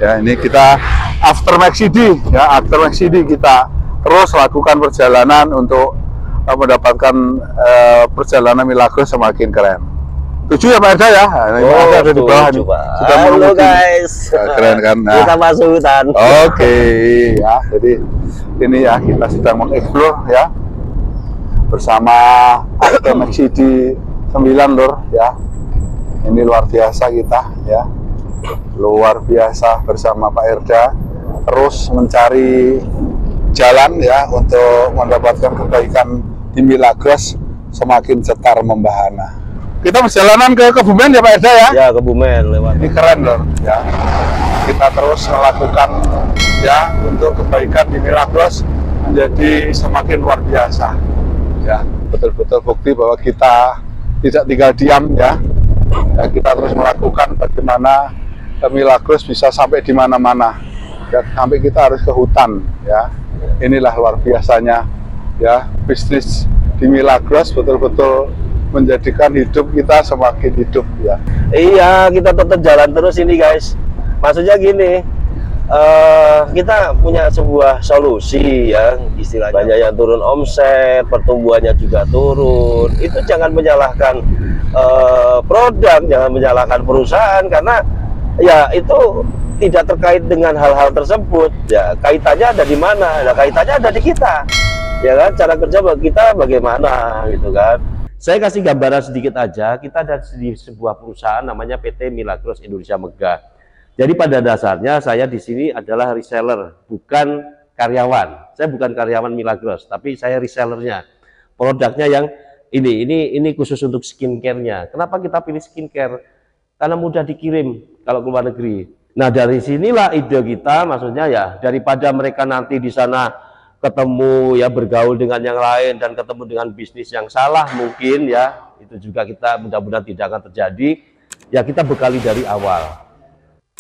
Ya, ini kita after MaxCD ya, after MaxCD kita terus lakukan perjalanan untuk mendapatkan perjalanan Milagros semakin keren. Tujuh ya Pak Erda ya? Nah, ada di bawah nih. Sudah halo guys. Keren kan? Nah, kita masuk hutan. Oke, ya. Jadi ini ya kita sedang mengeksplor ya bersama After MaxCD 9 Lur ya. Ini luar biasa kita ya. Luar biasa bersama Pak Erda terus mencari jalan ya untuk mendapatkan kebaikan di Milagros semakin cetar membahana. Kita perjalanan ke Kebumen ya Pak Erda ya? Ya, Kebumen lewat. Ini keren loh ya. Kita terus melakukan ya untuk kebaikan di Milagros menjadi semakin luar biasa. Ya, betul-betul bukti bahwa kita tidak tinggal diam ya. Ya, kita terus melakukan bagaimana Milagros bisa sampai di mana-mana. Ya, sampai kita harus ke hutan ya. Inilah luar biasanya ya, bisnis di Milagros betul-betul menjadikan hidup kita semakin hidup ya. Iya, kita tetap jalan terus ini guys. Maksudnya gini, kita punya sebuah solusi ya, istilahnya banyak yang turun omset, pertumbuhannya juga turun. Itu jangan menyalahkan produk, jangan menyalahkan perusahaan, karena ya itu tidak terkait dengan hal-hal tersebut ya. Kaitannya ada di mana? Nah, kaitannya ada di kita ya kan, cara kerja kita bagaimana gitu kan. Saya kasih gambaran sedikit aja. Kita ada di sebuah perusahaan namanya PT Milagros Indonesia Megah. Jadi pada dasarnya saya di sini adalah reseller, bukan karyawan. Saya bukan karyawan Milagros, tapi saya resellernya. Produknya yang ini khusus untuk skincare-nya. Kenapa kita pilih skincare? Karena mudah dikirim kalau ke luar negeri. Nah, dari sinilah ide kita, maksudnya ya daripada mereka nanti di sana ketemu ya bergaul dengan yang lain dan ketemu dengan bisnis yang salah mungkin ya, itu juga kita mudah-mudahan tidak akan terjadi. Ya kita bekali dari awal.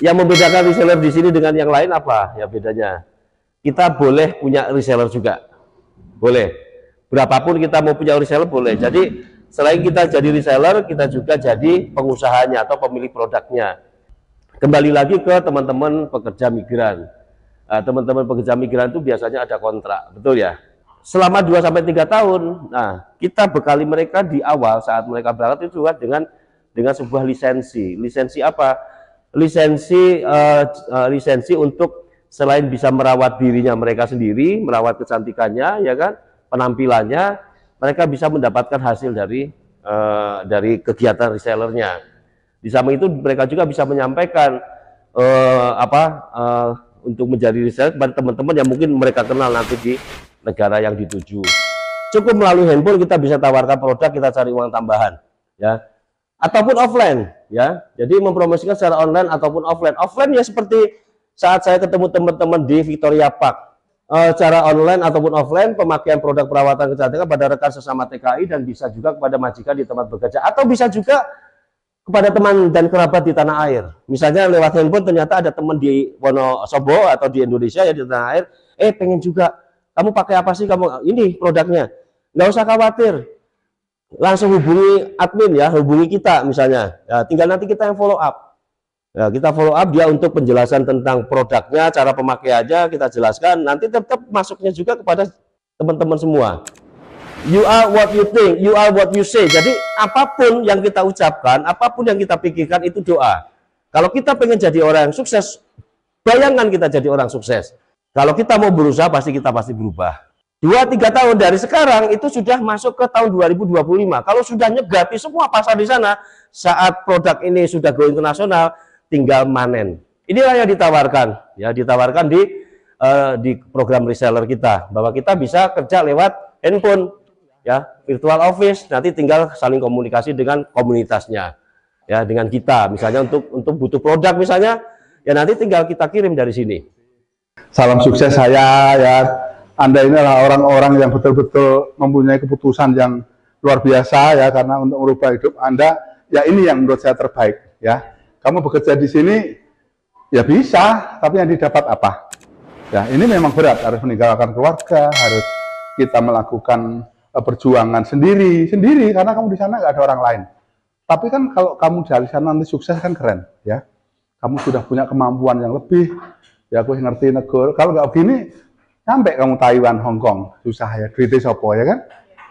Yang membedakan reseller di sini dengan yang lain apa? Ya bedanya kita boleh punya reseller juga, boleh. Berapapun kita mau punya reseller boleh. Jadi selain kita jadi reseller, kita juga jadi pengusahanya atau pemilik produknya. Kembali lagi ke teman-teman pekerja migran. Teman-teman pekerja migran itu biasanya ada kontrak, betul ya? Selama 2-3 tahun. Nah, kita bekali mereka di awal saat mereka berangkat itu juga dengan sebuah lisensi. Lisensi apa? Lisensi untuk selain bisa merawat dirinya mereka sendiri, merawat kecantikannya, ya kan, penampilannya, mereka bisa mendapatkan hasil dari kegiatan resellernya. Di samping itu mereka juga bisa menyampaikan untuk menjadi reseller kepada teman-teman yang mungkin mereka kenal nanti di negara yang dituju. Cukup melalui handphone kita bisa tawarkan produk, kita cari uang tambahan ya, ataupun offline ya. Jadi mempromosikan secara online ataupun offline. Offline ya seperti saat saya ketemu teman-teman di Victoria Park, secara online ataupun offline pemakaian produk perawatan kecantikan pada rekan sesama TKI dan bisa juga kepada majikan di tempat bekerja, atau bisa juga kepada teman dan kerabat di tanah air. Misalnya lewat handphone ternyata ada teman di Wonosobo atau di Indonesia ya di tanah air, pengen juga, kamu pakai apa sih kamu, ini produknya, nggak usah khawatir, langsung hubungi admin ya, hubungi kita misalnya, ya, tinggal nanti kita yang follow up. Ya, kita follow up dia untuk penjelasan tentang produknya, cara pemakaiannya kita jelaskan, nanti tetap masuknya juga kepada teman-teman semua. You are what you think, you are what you say. Jadi apapun yang kita ucapkan, apapun yang kita pikirkan itu doa. Kalau kita pengen jadi orang yang sukses, bayangkan kita jadi orang sukses. Kalau kita mau berusaha, kita pasti berubah. 2-3 tahun dari sekarang itu sudah masuk ke tahun 2025. Kalau sudah nyegati semua pasar di sana, saat produk ini sudah go internasional, tinggal manen. Inilah yang ditawarkan, ya ditawarkan di program reseller kita, bahwa kita bisa kerja lewat handphone. Ya, virtual office, nanti tinggal saling komunikasi dengan komunitasnya, ya dengan kita, misalnya untuk butuh produk misalnya, ya nanti tinggal kita kirim dari sini. Salam sukses saya ya. Anda ini adalah orang-orang yang betul-betul mempunyai keputusan yang luar biasa ya, karena untuk merubah hidup Anda, ya ini yang menurut saya terbaik ya. Kamu bekerja di sini ya bisa, tapi yang didapat apa? Ya ini memang berat, harus meninggalkan keluarga, harus kita melakukan perjuangan sendiri karena kamu di sana nggak ada orang lain. Tapi kan kalau kamu dari sana nanti sukses kan keren ya. kamu sudah punya kemampuan yang lebih, ya aku ngerti negara. Kalau nggak begini, sampai kamu Taiwan, Hong Kong, susah ya, duitnya sopo ya kan.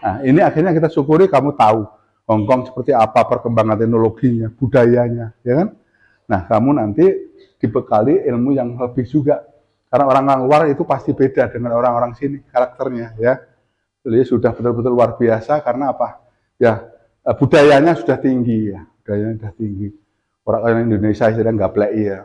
Nah ini akhirnya kita syukuri kamu tahu Hong Kong seperti apa perkembangan teknologinya, budayanya, ya kan. Nah kamu nanti dibekali ilmu yang lebih juga. Karena orang-orang luar itu pasti beda dengan orang-orang sini karakternya ya. Jadi sudah betul-betul luar biasa karena apa? Ya budayanya sudah tinggi ya, budayanya sudah tinggi. Orang Indonesia sudah nggak plek ya.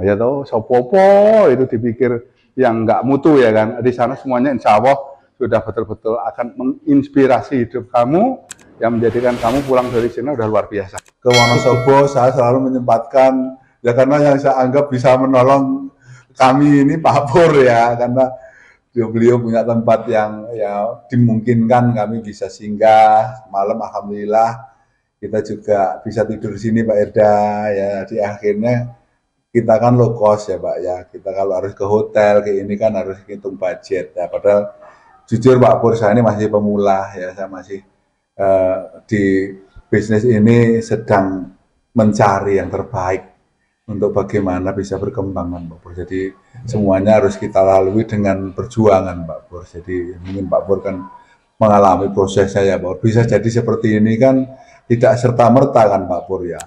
Ya tahu sopopo itu dipikir yang nggak mutu ya kan. Di sana semuanya insya Allah sudah betul-betul akan menginspirasi hidup kamu yang menjadikan kamu pulang dari sini udah luar biasa. Ke Wonosobo saya selalu menyempatkan ya karena yang saya anggap bisa menolong kami ini Pak Pur ya, karena beliau punya tempat yang ya dimungkinkan kami bisa singgah malam. Alhamdulillah kita juga bisa tidur di sini Pak Erda ya. Di akhirnya kita kan low cost ya Pak ya, kita kalau harus ke hotel kayak ini kan harus hitung budget ya. Padahal jujur Pak Pur saya ini masih pemula ya, saya masih di bisnis ini sedang mencari yang terbaik untuk bagaimana bisa berkembang kan Pak Pur. Jadi semuanya harus kita lalui dengan perjuangan Pak Pur. Jadi mungkin Pak Pur kan mengalami prosesnya ya Pak Pur. Bisa jadi seperti ini kan tidak serta-merta kan Pak Pur ya.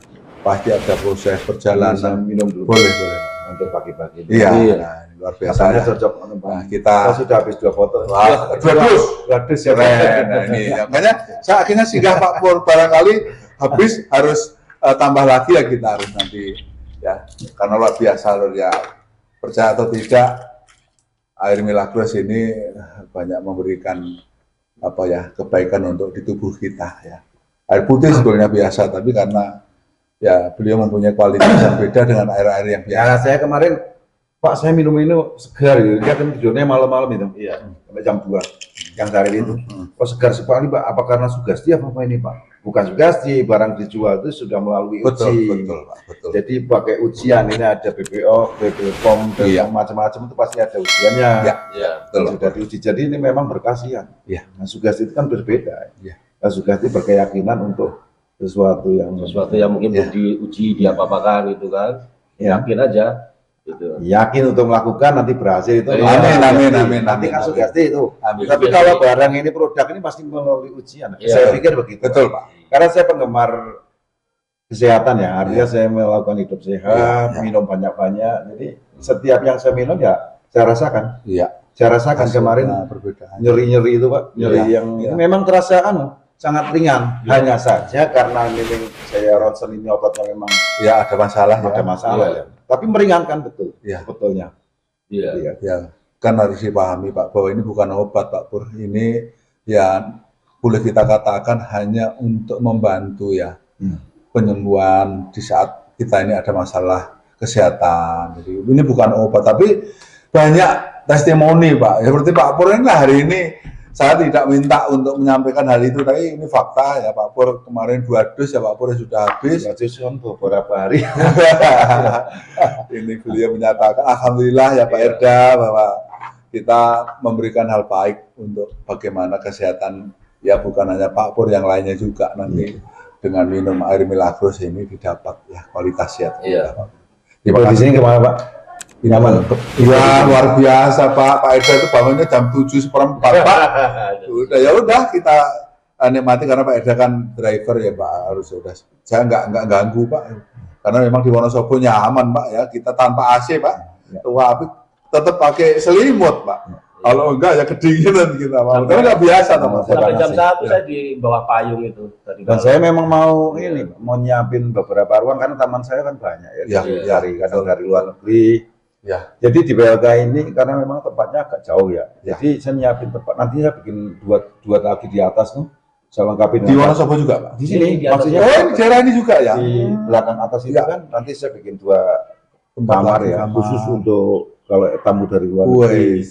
Pasti ada proses perjalanan. Minum dulu. Boleh boleh Pak. Untuk pagi-pagi. Iya. Nah, luar biasa. Ya. Cocok. Nah, kita sudah habis 2 foto. Wah, 2 dus ya. Nah, ini ya. Makanya saya akhirnya singgah Pak Pur, barangkali habis harus tambah lagi ya kita harus nanti ya, karena luar biasa loh ya. Percaya atau tidak, air Milagros ini banyak memberikan apa ya kebaikan untuk di tubuh kita ya. Air putih sebetulnya biasa, tapi karena ya beliau mempunyai kualitas yang beda dengan air-air yang biasa. Ya, saya kemarin Pak saya minum ini segar gitu. Dia kan tidurnya malam-malam itu. Iya. Sampai jam 2 yang hari itu. Oh segar sekali Pak. Apa karena sugesti apa ini Pak? Bukan sugesti, barang dijual itu sudah melalui uji. Betul Pak, betul. Jadi pakai ujian ini ada BPO, BPOM, Iya. macam-macam itu pasti ada ujiannya. Iya, betul. Sudah diuji. Jadi ini memang berkasihan. Iya. Nah, sugesti itu kan berbeda. Iya. Nah, sugesti berkeyakinan untuk sesuatu yang mungkin belum diuji diapa-apakan gitu kan. Ya. Yakin aja gitu. Yakin untuk melakukan nanti berhasil itu. Amin. Nanti kan sugesti itu. Amin. Tapi kalau barang ini produk ini pasti melalui ujian. Iya. Saya pikir begitu. Betul Pak. Karena saya penggemar kesehatan ya. Artinya saya melakukan hidup sehat, Iya. minum banyak-banyak. Jadi setiap yang saya minum ya saya rasakan. Iya. Saya rasakan kemarin perbedaan. nyeri-nyeri itu Pak. Nyeri Iya. yang Iya. itu memang terasa sangat ringan. Hanya saja karena ini saya ronsen ini obatnya memang Ya ada masalah. ada masalah Iya. ya. Tapi meringankan betul. Iya. Sebetulnya. Iya. Iya. Ya, kan harus dipahami Pak bahwa ini bukan obat Pak Pur. Ini ya boleh kita katakan hanya untuk membantu ya penyembuhan di saat kita ini ada masalah kesehatan. Jadi ini bukan obat, tapi banyak testimoni Pak. Ya, seperti Pak Pur ini lah hari ini saya tidak minta untuk menyampaikan hal itu, tapi ini fakta ya Pak Pur kemarin 2 dus ya Pak Pur sudah habis. Ya, beberapa hari. Ini beliau menyatakan alhamdulillah ya Pak Erda bahwa kita memberikan hal baik untuk bagaimana kesehatan ya bukan hanya Pak Pur, yang lainnya juga nanti dengan minum air Milagros ini didapat ya kualitas sehat. Iya. Terima Di sini kasih. kemana Pak? Nyaman. Iya luar biasa Pak Erda itu bangunnya jam 7:15 Pak. Ya udah kita nikmati karena Pak Erda kan driver ya Pak, harus sudah. Saya nggak ganggu Pak. Karena memang di Wonosobo nyaman Pak ya, kita tanpa AC Pak. Tapi tetap pakai selimut Pak. Kalau enggak ya kedinginan kita Pak. Karena nggak biasa teman. Sampai jam 1 saya di bawah payung itu tadi. Dan saya memang mau mau nyiapin beberapa ruang karena taman saya kan banyak ya. Iya, Kadang dari luar negeri. Ya. Jadi di BLK ini karena memang tempatnya agak jauh ya. Jadi saya nyiapin tempat, nanti saya bikin dua lagi di atas tuh. Saya lengkapi Di Wonosobo juga Pak. di sini Di atas. maksudnya Oh ini daerah ini juga ya. di belakang atas itu Ya. kan nanti saya bikin 2 Tempat kamar lagi, ya kamar. khusus untuk kalau tamu dari luar negeri. Wih.